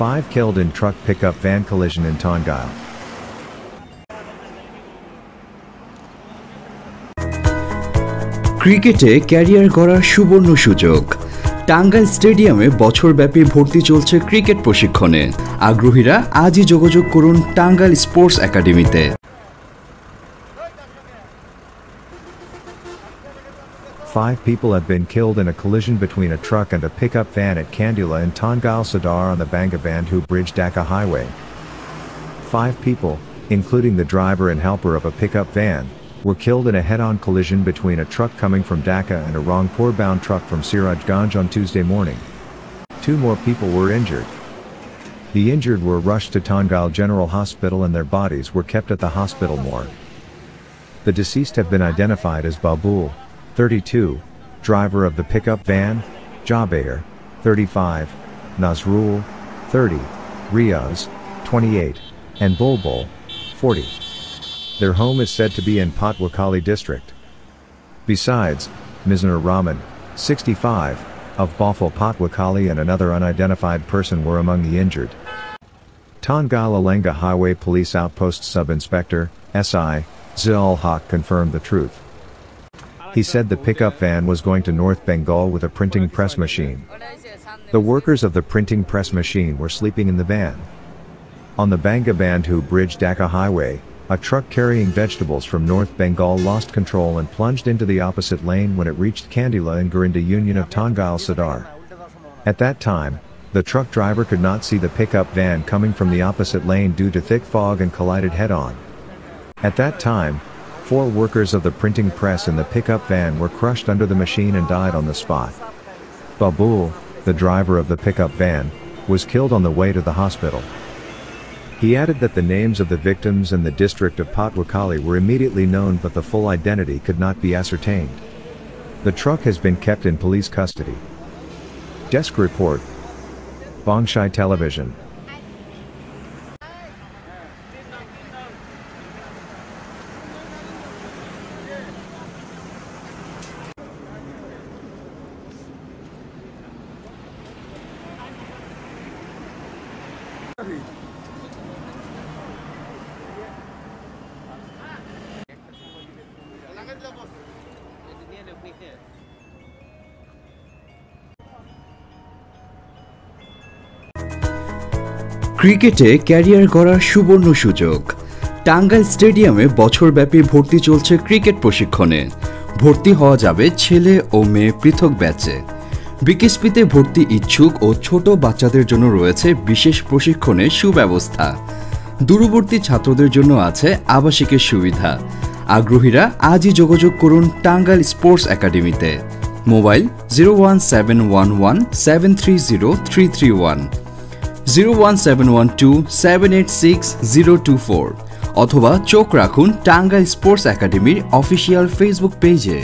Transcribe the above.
5 killed in truck pickup van collision in Tangail. ক্রিকেটে career গড়ার সুবর্ণ সুযোগ। টাঙ্গাইল স্টেডিয়ামে বছরব্যাপী ভর্তি চলছে ক্রিকেট প্রশিক্ষণে। আগ্রহীরা আজই যোগাযোগ করুন টাঙ্গাইল স্পোর্টস একাডেমিতে। Five people have been killed in a collision between a truck and a pickup van at Kandila and Tangail Sadar on the Bangabandhu Bridge-Dhaka highway. 5 people, including the driver and helper of a pickup van, were killed in a head-on collision between a truck coming from Dhaka and a Rangpur-bound truck from Sirajganj on Tuesday morning. 2 more people were injured. The injured were rushed to Tangail General Hospital and their bodies were kept at the hospital morgue. The deceased have been identified as Babul, 32, driver of the pickup van, Jabair, 35, Nazrul, 30, Riaz, 28, and Bulbul, 40. Their home is said to be in Patwakali district. Besides, Mizanur Rahman, 65, of Bafal Patwakali and another unidentified person were among the injured. Tangail Alenga Highway Police Outpost Sub-Inspector, SI, Zil Haq confirmed the truth. He said the pickup van was going to North Bengal with a printing press machine. The workers of the printing press machine were sleeping in the van. On the Bangabandhu Bridge-Dhaka highway, a truck carrying vegetables from North Bengal lost control and plunged into the opposite lane when it reached Kandila in Garinda Union of Tangail Sadar. At that time, the truck driver could not see the pickup van coming from the opposite lane due to thick fog and collided head-on. At that time, 4 workers of the printing press in the pickup van were crushed under the machine and died on the spot. Babul, the driver of the pickup van, was killed on the way to the hospital. He added that the names of the victims and the district of Patwakali were immediately known, but the full identity could not be ascertained. The truck has been kept in police custody. Desk report. Bongshai Television. ক্রিকেটে career গড়ার সুবর্ণ সুযোগ। টাঙ্গাইল স্টেডিয়ামে বছরব্যাপী ভর্তি চলছে cricket প্রশিক্ষণে। ভর্তি হওয়া যাবে ছেলে ও মেয়ে পৃথক ব্যাচে। বিকেএসপিতে ভর্তি ইচ্ছুক ও ছোট বাচ্চাদের জন্য রয়েছে বিশেষ প্রশিক্ষণের সুব্যবস্থা। দূরবর্তী ছাত্রদের জন্য আছে আবাসিকের সুবিধা। আগ্রহীরা আজই যোগাযোগ করুন টাঙ্গাইল স্পোর্টস একাডেমিতে। মোবাইল 01711730331, 01712786024 অথবা চোখ রাখুন টাঙ্গাইল স্পোর্টস একাডেমির অফিসিয়াল ফেসবুক পেজে।